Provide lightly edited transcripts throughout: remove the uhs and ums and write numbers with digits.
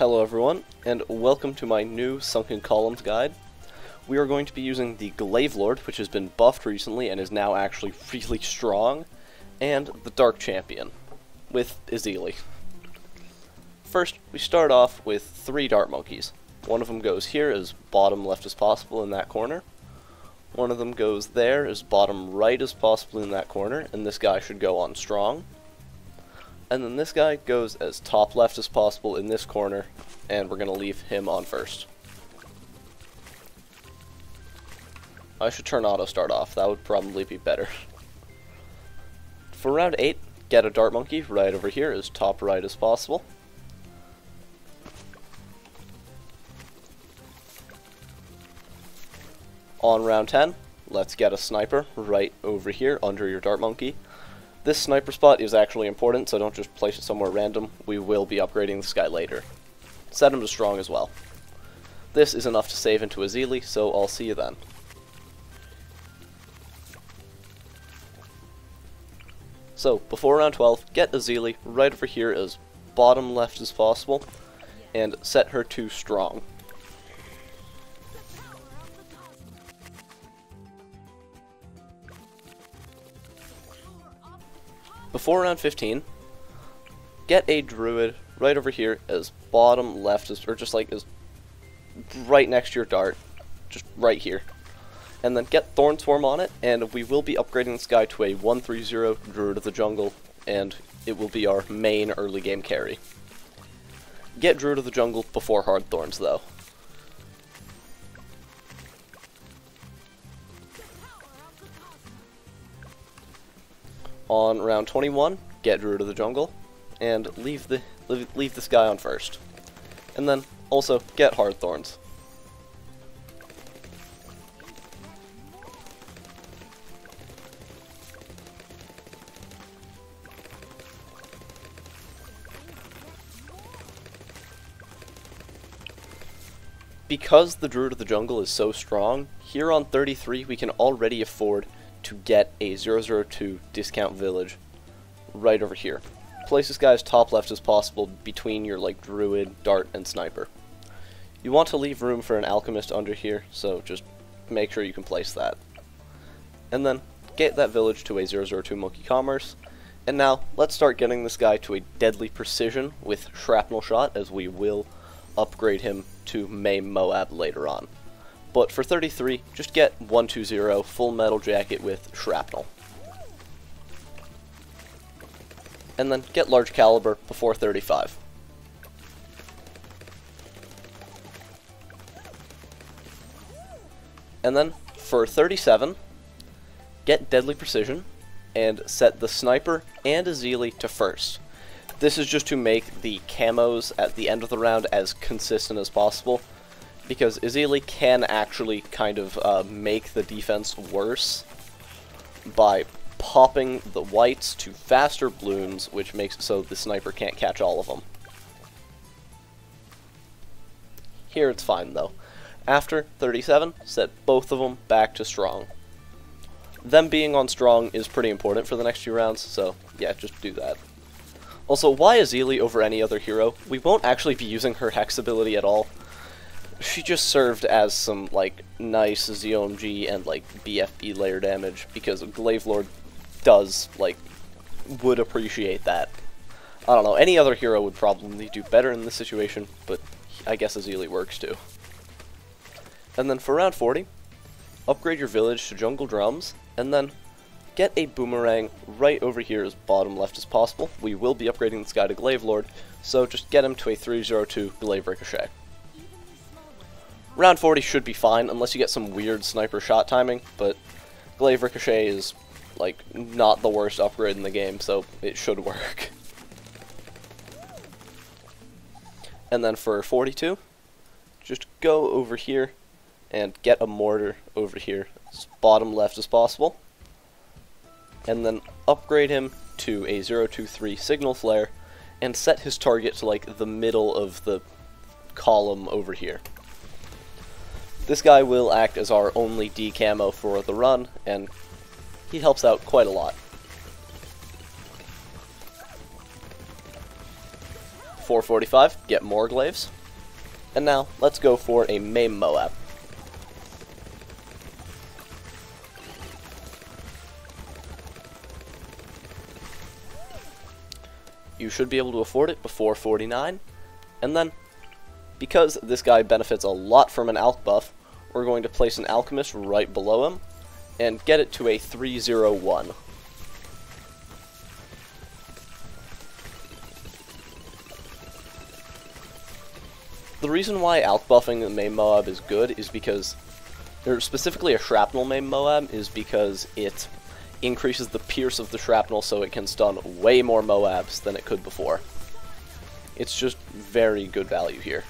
Hello everyone, and welcome to my new Sunken Columns guide. We are going to be using the Glaive Lord, which has been buffed recently and is now actually really strong, and the Dark Champion, with Izili. First, we start off with 3 Dart Monkeys. One of them goes here as bottom left as possible in that corner. One of them goes there as bottom right as possible in that corner, and this guy should go on strong. And then this guy goes as top left as possible in this corner, and we're going to leave him on first. I should turn auto start off, that would probably be better. For round 8, get a Dart Monkey right over here as top right as possible. On round 10, let's get a Sniper right over here under your Dart Monkey. This sniper spot is actually important, so don't just place it somewhere random. We will be upgrading this guy later. Set him to strong as well. This is enough to save into Izili, so I'll see you then. So, before round 12, get Izili right over here as bottom left as possible, and set her to strong. Before round 15, get a Druid right over here as bottom left, or just like as right next to your dart, just right here. And then get Thorn Swarm on it, and we will be upgrading this guy to a 1/3/0 Druid of the Jungle, and it will be our main early game carry. Get Druid of the Jungle before Hard Thorns though. On round 21, get Druid of the Jungle, and leave this guy on first. And then, also, get Hard Thorns. Because the Druid of the Jungle is so strong, here on 33 we can already afford to get a 002 discount village right over here. Place this guy as top left as possible between your Druid, Dart, and Sniper. You want to leave room for an Alchemist under here, so just make sure you can place that. And then get that village to a 002 Monkey Commerce. And now let's start getting this guy to a deadly precision with Shrapnel Shot, as we will upgrade him to Maim Moab later on. But for 33, just get 1/2/0 Full Metal Jacket with Shrapnel. And then get Large Caliber before 35. And then for 37, get Deadly Precision and set the Sniper and Izili to first. This is just to make the camos at the end of the round as consistent as possible, because Izili can actually kind of make the defense worse by popping the whites to faster Bloons, which makes it so the Sniper can't catch all of them. Here it's fine though. After 37, set both of them back to strong. Them being on strong is pretty important for the next few rounds, so yeah, just do that. Also, why Izili over any other hero? We won't actually be using her Hex ability at all. She just served as some, nice ZOMG and, BFB layer damage, because Glaive Lord does, would appreciate that. I don't know, any other hero would probably do better in this situation, but I guess Izili works too. And then for round 40, upgrade your village to Jungle Drums, and then get a Boomerang right over here as bottom left as possible. We will be upgrading this guy to Glaive Lord, so just get him to a 3/02 Glaive Ricochet. Round 40 should be fine, unless you get some weird sniper shot timing, but Glaive Ricochet is, not the worst upgrade in the game, so it should work. And then for 42, just go over here and get a Mortar over here as bottom left as possible, and then upgrade him to a 023 Signal Flare, and set his target to, the middle of the column over here. This guy will act as our only D camo for the run, and he helps out quite a lot. 445, get more glaives. And now, let's go for a maim Moab. You should be able to afford it before 49. And then, because this guy benefits a lot from an alch buff, we're going to place an alchemist right below him and get it to a 301. The reason why alch buffing the maim Moab is good is because, or specifically a shrapnel maim Moab, is because it increases the pierce of the shrapnel so it can stun way more Moabs than it could before. It's just very good value here.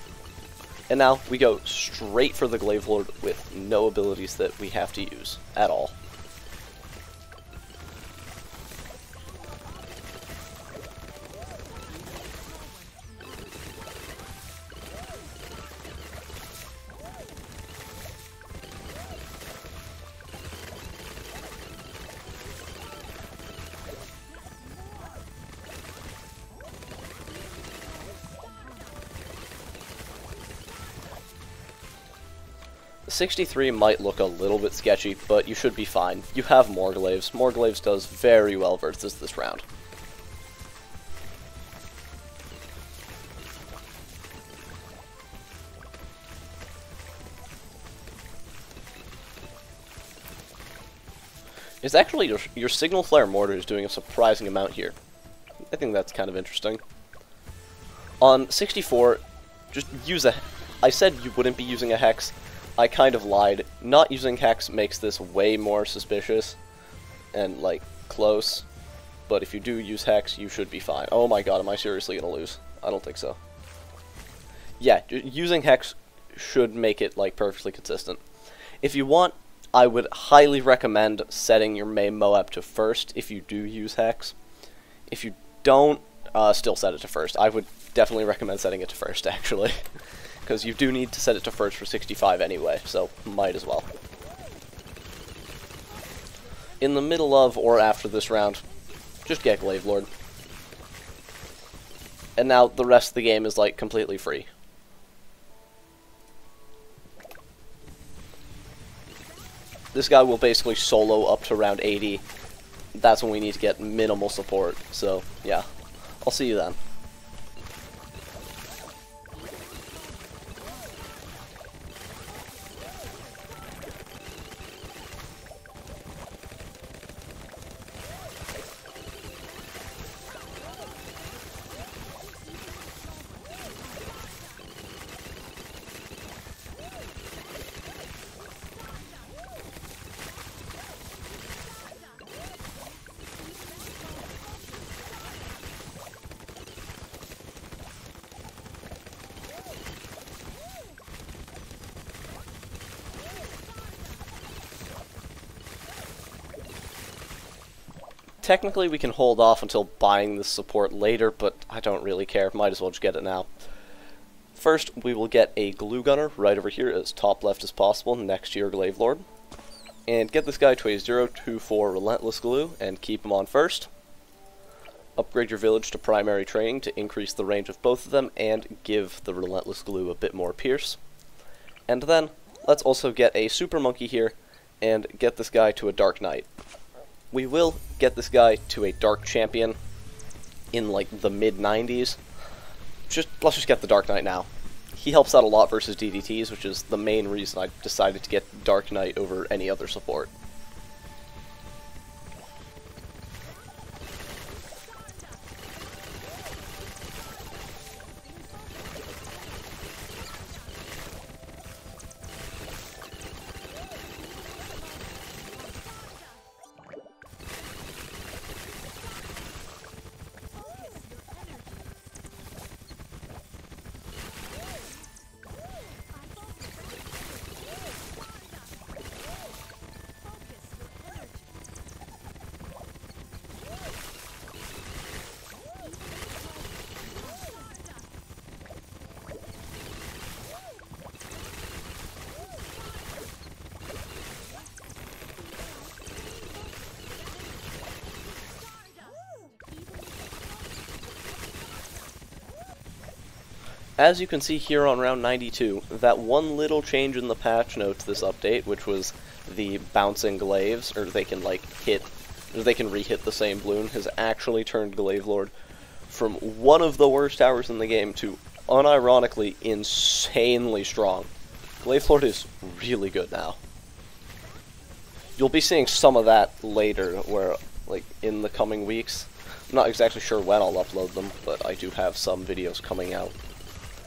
And now we go straight for the Glaive Lord with no abilities that we have to use at all. The 63 might look a little bit sketchy, but you should be fine. You have more glaives. More glaives does very well versus this round. It's actually your Signal Flare Mortar is doing a surprising amount here. I think that's kind of interesting. On 64, just use a... I said you wouldn't be using a Hex. I kind of lied. Not using Hex makes this way more suspicious and, like, close. But if you do use Hex, you should be fine. Oh my god, am I seriously gonna lose? I don't think so. Yeah, using Hex should make it, like, perfectly consistent. If you want, I would highly recommend setting your main Moab to first if you do use Hex. If you don't, still set it to first. I would definitely recommend setting it to first, actually. Because you do need to set it to first for 65 anyway, so might as well. In the middle of or after this round, just get Glaive Lord. And now the rest of the game is, like, completely free. This guy will basically solo up to round 80. That's when we need to get minimal support, so yeah. I'll see you then. Technically, we can hold off until buying this support later, but I don't really care. Might as well just get it now. First, we will get a Glue Gunner right over here as top left as possible next to your Glaive Lord. And get this guy to a 0-2-4 Relentless Glue and keep him on first. Upgrade your village to primary training to increase the range of both of them and give the Relentless Glue a bit more pierce. And then, let's also get a Super Monkey here and get this guy to a Dark Knight. We will get this guy to a Dark Champion in, like, the mid-90s. Let's just get the Dark Knight now. He helps out a lot versus DDTs, which is the main reason I decided to get Dark Knight over any other support. as you can see here on round 92, that one little change in the patch notes this update, which was the bouncing glaives, or they can like they can re-hit the same Bloon, has actually turned Glaive Lord from one of the worst towers in the game to, unironically, insanely strong. Glaive Lord is really good now. You'll be seeing some of that later, where, like, in the coming weeks. I'm not exactly sure when I'll upload them, but I do have some videos coming out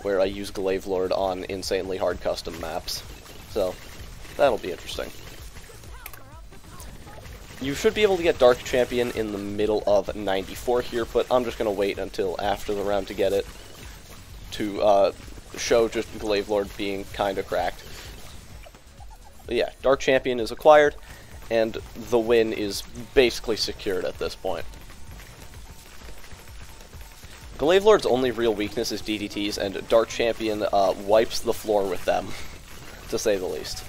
where I use Glaive Lord on insanely hard custom maps. So, that'll be interesting. You should be able to get Dark Champion in the middle of 94 here, but I'm just going to wait until after the round to get it, to show just Glaive Lord being kind of cracked. But yeah, Dark Champion is acquired, and the win is basically secured at this point. Glaive Lord's only real weakness is DDTs, and Dark Champion wipes the floor with them, to say the least.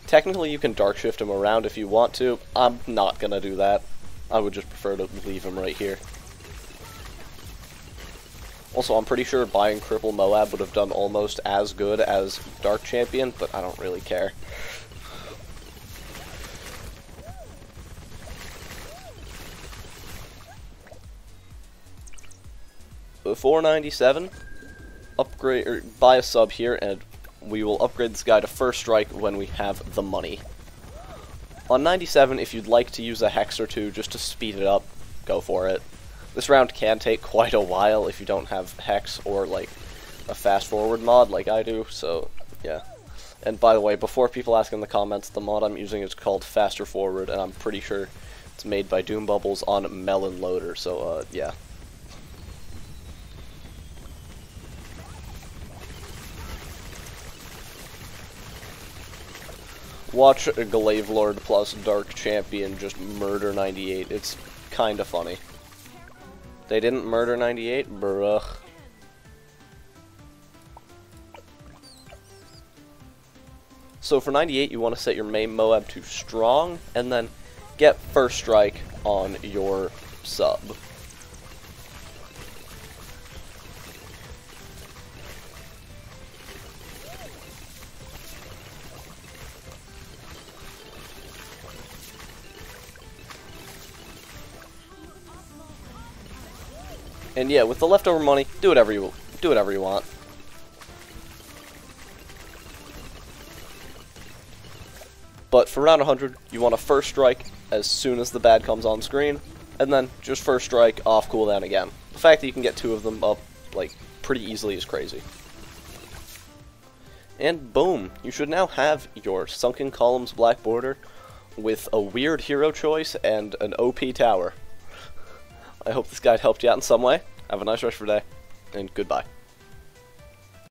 Technically, you can Dark Shift him around if you want to. I'm not gonna do that. I would just prefer to leave him right here. Also, I'm pretty sure buying Cripple Moab would have done almost as good as Dark Champion, but I don't really care. Before 97, upgrade or buy a sub here, and we will upgrade this guy to First Strike when we have the money. On 97, if you'd like to use a Hex or two just to speed it up, go for it. This round can take quite a while if you don't have Hex or, like, a fast forward mod like I do, so, yeah. And by the way, before people ask in the comments, the mod I'm using is called Faster Forward, and I'm pretty sure it's made by Doom Bubbles on Melon Loader, so, yeah. Watch Glaive Lord plus Dark Champion just murder 98. It's kinda funny. They didn't murder 98? Bruh. So for 98, you want to set your main Moab to Strong, and then get First Strike on your sub. And yeah, with the leftover money, do whatever you want. But for round 100, you want to First Strike as soon as the bad comes on screen, and then just First Strike off cooldown again. The fact that you can get two of them up, like, pretty easily is crazy. And boom, you should now have your Sunken Columns black border with a weird hero choice and an OP tower. I hope this guide helped you out in some way. Have a nice rest of your day, and goodbye.